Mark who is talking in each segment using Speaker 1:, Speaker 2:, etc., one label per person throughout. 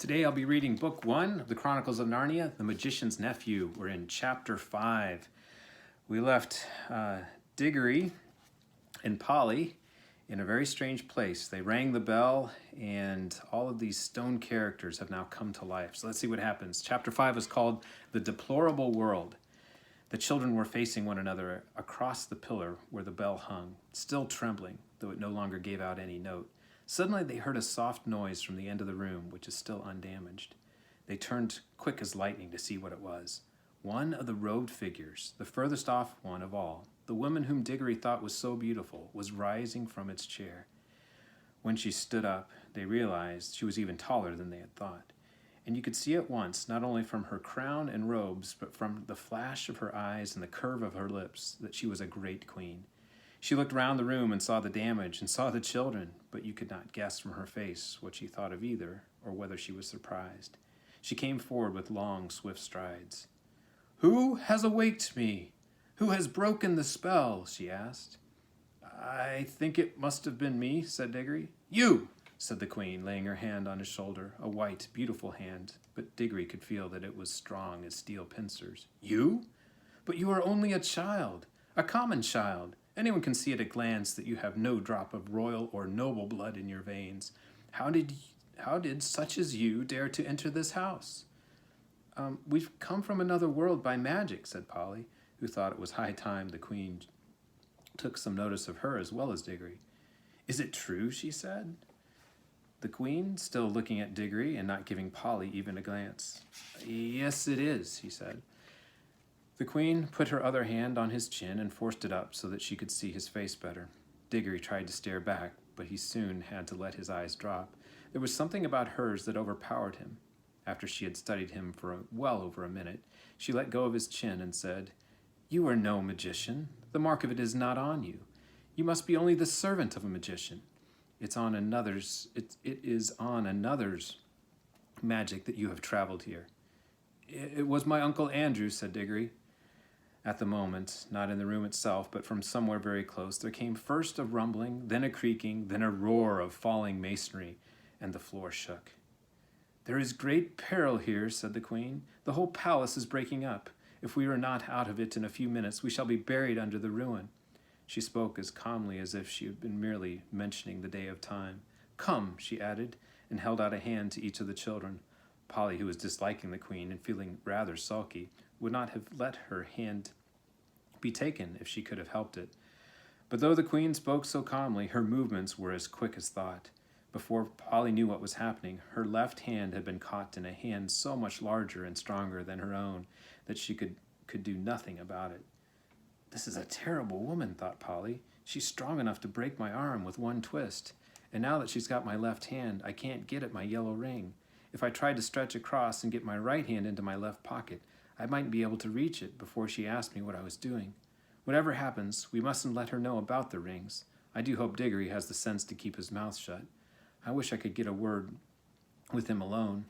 Speaker 1: Today I'll be reading Book 1 of the Chronicles of Narnia, The Magician's Nephew. We're in Chapter 5. We left Diggory and Polly in a very strange place. They rang the bell, and all of these stone characters have now come to life. So let's see what happens. Chapter 5 is called The Deplorable World. The children were facing one another across the pillar where the bell hung, still trembling, though it no longer gave out any note. Suddenly they heard a soft noise from the end of the room, which is still undamaged. They turned quick as lightning to see what it was. One of the robed figures, the furthest off one of all, the woman whom Diggory thought was so beautiful, was rising from its chair. When she stood up, they realized she was even taller than they had thought. And you could see at once, not only from her crown and robes, but from the flash of her eyes and the curve of her lips, that she was a great queen. She looked round the room and saw the damage and saw the children, but you could not guess from her face what she thought of either or whether she was surprised. She came forward with long, swift strides. "Who has awaked me? Who has broken the spell?" she asked. "I think it must have been me," said Diggory. "You!" said the queen, laying her hand on his shoulder, a white, beautiful hand, but Diggory could feel that it was strong as steel pincers. "You? But you are only a child, a common child. Anyone can see at a glance that you have no drop of royal or noble blood in your veins. How did such as you dare to enter this house?" We've come from another world by magic," said Polly, who thought it was high time the queen took some notice of her as well as Diggory. "Is it true?" she said. The queen, still looking at Diggory and not giving Polly even a glance. "Yes, it is," he said. The queen put her other hand on his chin and forced it up so that she could see his face better. Diggory tried to stare back, but he soon had to let his eyes drop. There was something about hers that overpowered him. After she had studied him for well over a minute, she let go of his chin and said, "You are no magician. The mark of it is not on you. You must be only the servant of a magician. It is on another's magic that you have traveled here." "It was my Uncle Andrew," said Diggory. At the moment, not in the room itself, but from somewhere very close, there came first a rumbling, then a creaking, then a roar of falling masonry, and the floor shook. "There is great peril here," said the queen. "The whole palace is breaking up. If we are not out of it in a few minutes, we shall be buried under the ruin." She spoke as calmly as if she had been merely mentioning the day of time. "Come," she added, and held out a hand to each of the children. Polly, who was disliking the queen and feeling rather sulky, would not have let her hand be taken if she could have helped it. But though the queen spoke so calmly, her movements were as quick as thought. Before Polly knew what was happening, her left hand had been caught in a hand so much larger and stronger than her own that she could do nothing about it. "This is a terrible woman," thought Polly. "She's strong enough to break my arm with one twist. And now that she's got my left hand, I can't get at my yellow ring. If I tried to stretch across and get my right hand into my left pocket, I might be able to reach it before she asked me what I was doing. Whatever happens, we mustn't let her know about the rings. I do hope Diggory has the sense to keep his mouth shut. I wish I could get a word with him alone."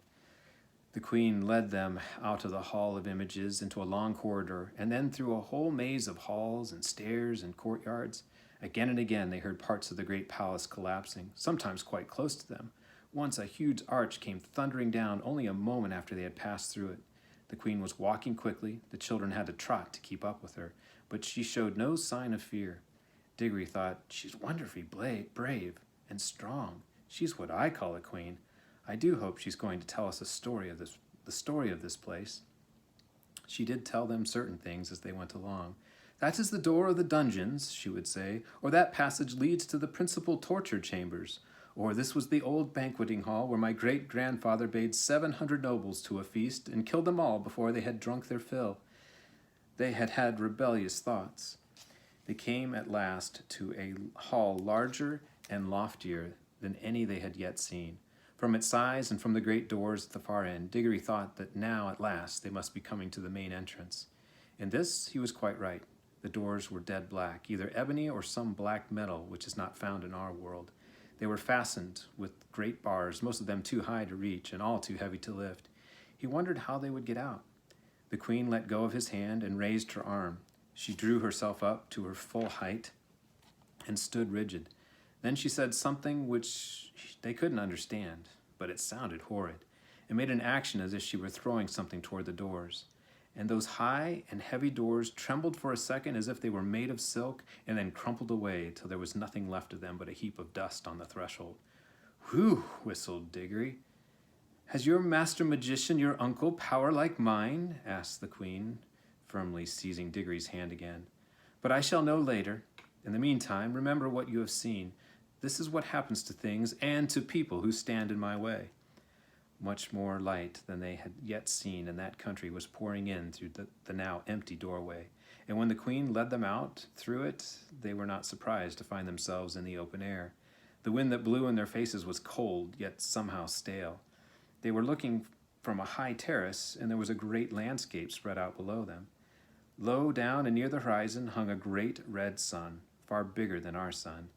Speaker 1: The queen led them out of the Hall of Images into a long corridor, and then through a whole maze of halls and stairs and courtyards. Again and again they heard parts of the great palace collapsing, sometimes quite close to them. Once a huge arch came thundering down only a moment after they had passed through it. The queen was walking quickly. The children had to trot to keep up with her, but she showed no sign of fear. Diggory thought, "She's wonderfully brave and strong. She's what I call a queen. I do hope she's going to tell us the story of this place." She did tell them certain things as they went along. "That is the door of the dungeons," she would say, "or that passage leads to the principal torture chambers. Or this was the old banqueting hall where my great-grandfather bade 700 nobles to a feast and killed them all before they had drunk their fill. They had had rebellious thoughts." They came at last to a hall larger and loftier than any they had yet seen. From its size and from the great doors at the far end, Diggory thought that now at last they must be coming to the main entrance. In this he was quite right. The doors were dead black, either ebony or some black metal which is not found in our world. They were fastened with great bars, most of them too high to reach and all too heavy to lift. He wondered how they would get out. The queen let go of his hand and raised her arm. She drew herself up to her full height and stood rigid. Then she said something which they couldn't understand, but it sounded horrid. and made an action as if she were throwing something toward the doors. And those high and heavy doors trembled for a second as if they were made of silk, and then crumpled away till there was nothing left of them but a heap of dust on the threshold. "Whew," whistled Diggory. "Has your master magician, your uncle, power like mine?" asked the queen, firmly seizing Diggory's hand again. "But I shall know later. In the meantime, remember what you have seen. This is what happens to things and to people who stand in my way." Much more light than they had yet seen in that country was pouring in through the now empty doorway, and when the queen led them out through it, they were not surprised to find themselves in the open air. The wind that blew in their faces was cold, yet somehow stale. They were looking from a high terrace, and there was a great landscape spread out below them. Low down and near the horizon hung a great red sun, far bigger than our sun.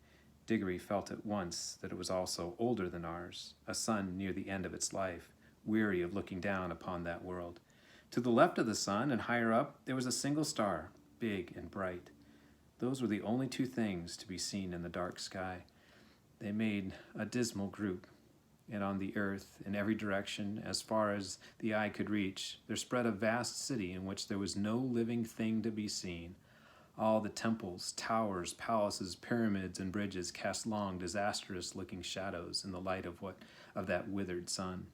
Speaker 1: Diggory felt at once that it was also older than ours, a sun near the end of its life, weary of looking down upon that world. To the left of the sun and higher up, there was a single star, big and bright. Those were the only two things to be seen in the dark sky. They made a dismal group, and on the earth, in every direction, as far as the eye could reach, there spread a vast city in which there was no living thing to be seen. All the temples, towers, palaces, pyramids, and bridges cast long, disastrous-looking shadows in the light of that withered sun.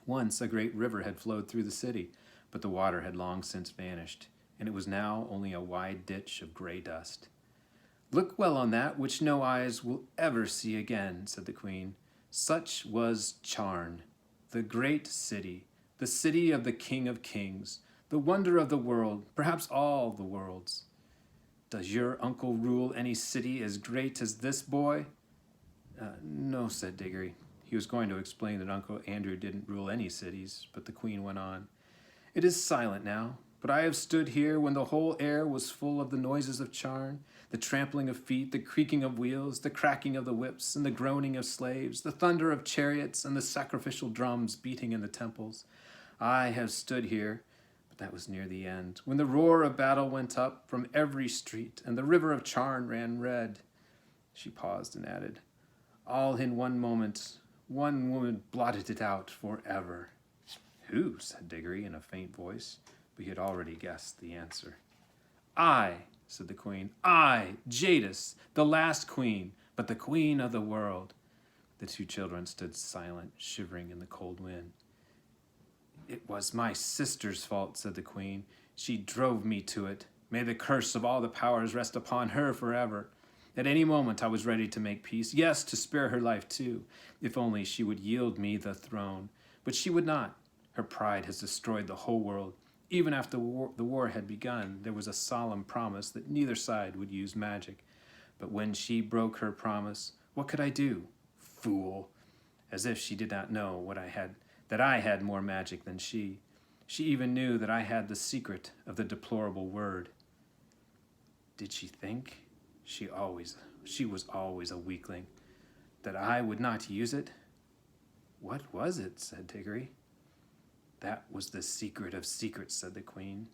Speaker 1: Once a great river had flowed through the city, but the water had long since vanished, and it was now only a wide ditch of gray dust. "Look well on that which no eyes will ever see again," said the queen. "Such was Charn, the great city, the city of the King of Kings, the wonder of the world, perhaps all the worlds. Does your uncle rule any city as great as this boy?" No, said Diggory. He was going to explain that Uncle Andrew didn't rule any cities, but the queen went on. "It is silent now, but I have stood here when the whole air was full of the noises of Charn, the trampling of feet, the creaking of wheels, the cracking of the whips, and the groaning of slaves, the thunder of chariots, and the sacrificial drums beating in the temples. I have stood here, but that was near the end, when the roar of battle went up from every street, and the river of Charn ran red." She paused and added, "All in one moment, one woman blotted it out forever." "Who?" said Diggory in a faint voice, but he had already guessed the answer. "I," said the queen. "I, Jadis, the last queen, but the queen of the world." The two children stood silent, shivering in the cold wind. "It was my sister's fault," said the queen. "She drove me to it. May the curse of all the powers rest upon her forever. At any moment I was ready to make peace, yes, to spare her life too, if only she would yield me the throne. But she would not. Her pride has destroyed the whole world. Even after the war had begun, there was a solemn promise that neither side would use magic. But when she broke her promise, what could I do? Fool! As if she did not know that I had more magic than she. She even knew that I had the secret of the deplorable word. Did she think? She was always a weakling. That I would not use it? What was it? Said Diggory. That was the secret of secrets, said the queen.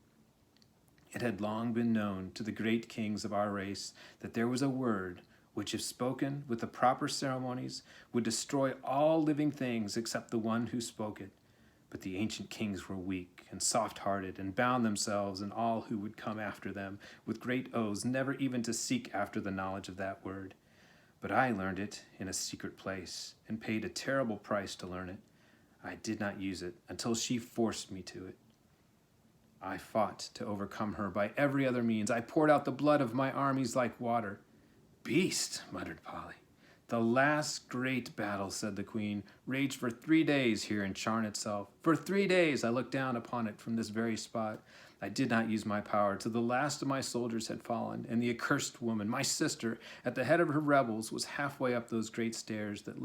Speaker 1: It had long been known to the great kings of our race that there was a word which, if spoken with the proper ceremonies, would destroy all living things except the one who spoke it. But the ancient kings were weak and soft-hearted and bound themselves and all who would come after them with great oaths never even to seek after the knowledge of that word. But I learned it in a secret place and paid a terrible price to learn it. I did not use it until she forced me to it. I fought to overcome her by every other means. I poured out the blood of my armies like water. Beast, muttered Polly. The last great battle, said the queen, raged for 3 days here in Charn itself. For 3 days I looked down upon it from this very spot. I did not use my power till the last of my soldiers had fallen, and the accursed woman, my sister, at the head of her rebels, was halfway up those great stairs that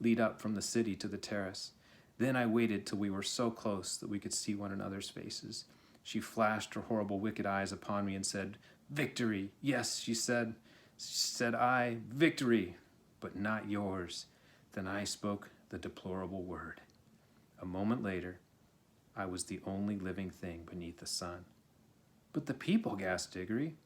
Speaker 1: lead up from the city to the terrace. Then I waited till we were so close that we could see one another's faces. She flashed her horrible wicked eyes upon me and said, Victory! Yes, she said I, victory! But not yours. Then I spoke the deplorable word. A moment later, I was the only living thing beneath the sun. But the people, gasped Diggory.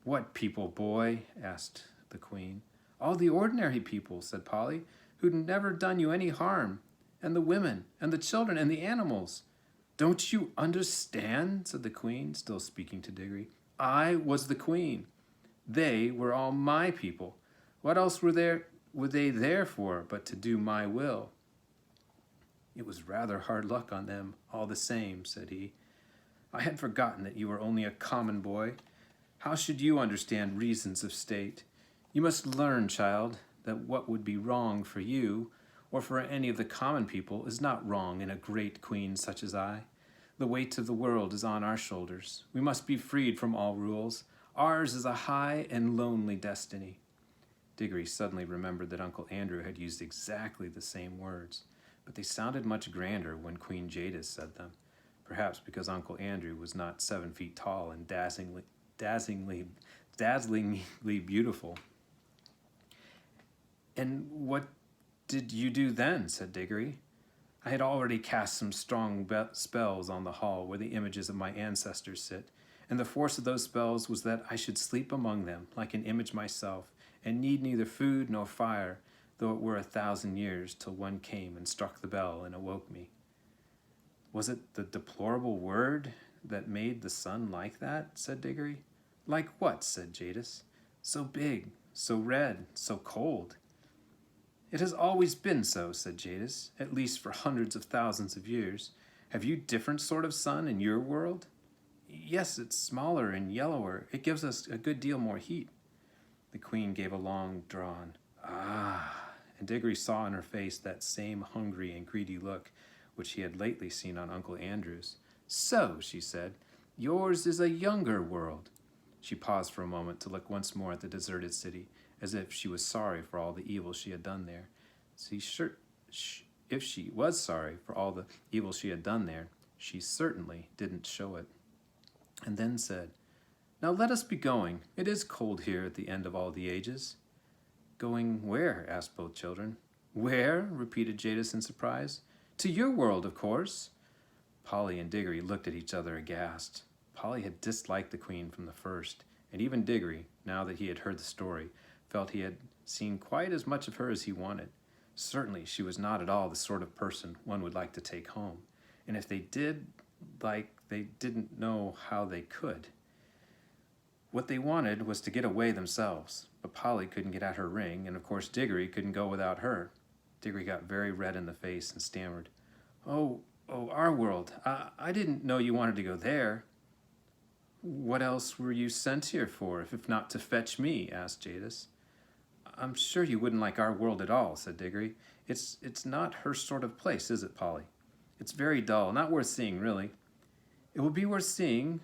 Speaker 1: What people, boy? Asked the queen. All the ordinary people, said Polly, who'd never done you any harm. and the women, and the children, and the animals. Don't you understand? Said the queen, still speaking to Diggory. I was the queen. They were all my people. What else were they there for but to do my will? It was rather hard luck on them, all the same, said he. I had forgotten that you were only a common boy. How should you understand reasons of state? You must learn, child, that what would be wrong for you, or for any of the common people, is not wrong in a great queen such as I. The weight of the world is on our shoulders. We must be freed from all rules. Ours is a high and lonely destiny. Diggory suddenly remembered that Uncle Andrew had used exactly the same words, but they sounded much grander when Queen Jadis said them, perhaps because Uncle Andrew was not 7 feet tall and dazzlingly beautiful. And what did you do then? Said Diggory. I had already cast some strong spells on the hall where the images of my ancestors sit, and the force of those spells was that I should sleep among them like an image myself, and need neither food nor fire, though it were 1,000 years till one came and struck the bell and awoke me. Was it the deplorable word that made the sun like that? Said Diggory. Like what? Said Jadis. So big, so red, so cold. It has always been so, said Jadis, at least for hundreds of thousands of years. Have you different sort of sun in your world? Yes, it's smaller and yellower. It gives us a good deal more heat. The queen gave a long drawn, ah, and Diggory saw in her face that same hungry and greedy look which he had lately seen on Uncle Andrew's. So, she said, yours is a younger world. She paused for a moment to look once more at the deserted city, as if she was sorry for all the evil she had done there. If she was sorry for all the evil she had done there, she certainly didn't show it. And then said, Now let us be going. It is cold here at the end of all the ages. Going where? Asked both children. Where? Repeated Jadis in surprise. To your world, of course. Polly and Diggory looked at each other aghast. Polly had disliked the queen from the first, and even Diggory, now that he had heard the story, felt he had seen quite as much of her as he wanted. Certainly she was not at all the sort of person one would like to take home, and if they did, they didn't know how they could. What they wanted was to get away themselves, but Polly couldn't get at her ring, and of course Diggory couldn't go without her. Diggory got very red in the face and stammered, Oh, our world. I didn't know you wanted to go there. What else were you sent here for, if not to fetch me? Asked Jadis. I'm sure you wouldn't like our world at all, said Diggory. It's not her sort of place, is it, Polly? It's very dull, not worth seeing, really. It will be worth seeing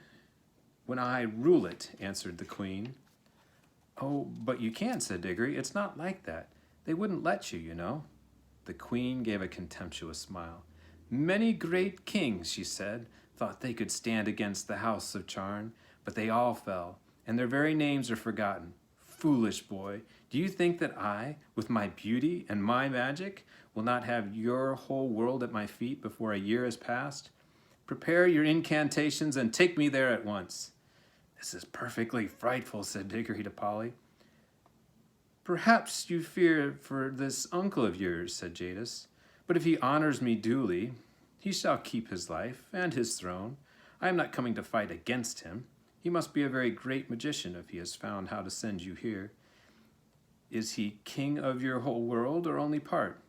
Speaker 1: when I rule it, answered the queen. Oh, but you can't, said Diggory. It's not like that. They wouldn't let you, you know. The queen gave a contemptuous smile. Many great kings, she said, thought they could stand against the house of Charn, but they all fell, and their very names are forgotten. Foolish boy, do you think that I, with my beauty and my magic, will not have your whole world at my feet before a year has passed? Prepare your incantations and take me there at once. This is perfectly frightful, said Diggory to Polly. Perhaps you fear for this uncle of yours, said Jadis. But if he honors me duly, he shall keep his life and his throne. I am not coming to fight against him. He must be a very great magician if he has found how to send you here. Is he king of your whole world or only part?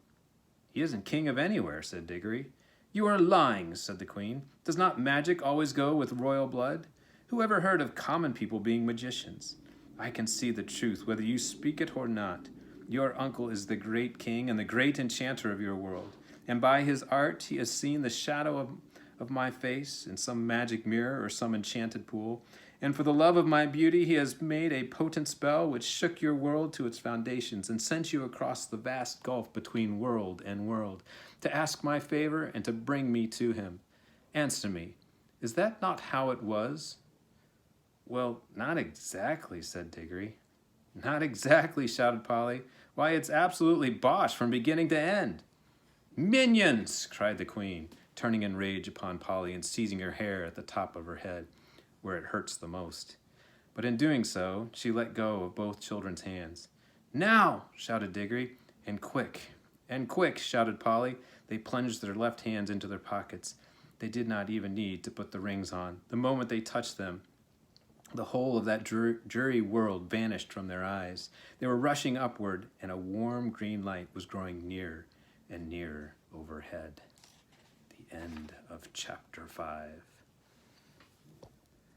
Speaker 1: He isn't king of anywhere, said Diggory. You are lying, said the queen. Does not magic always go with royal blood? Who ever heard of common people being magicians? I can see the truth, whether you speak it or not. Your uncle is the great king and the great enchanter of your world, and by his art he has seen the shadow of my face in some magic mirror or some enchanted pool, and for the love of my beauty he has made a potent spell which shook your world to its foundations and sent you across the vast gulf between world and world, to ask my favor and to bring me to him. Answer me, is that not how it was? Well, not exactly, said Diggory. Not exactly, shouted Polly. Why, it's absolutely bosh from beginning to end. Minions, cried the queen, turning in rage upon Polly and seizing her hair at the top of her head, where it hurts the most. But in doing so, she let go of both children's hands. Now, shouted Diggory, and quick, shouted Polly. They plunged their left hands into their pockets. They did not even need to put the rings on. The moment they touched them, the whole of that dreary world vanished from their eyes. They were rushing upward, and a warm green light was growing nearer and nearer overhead. The end of chapter 5.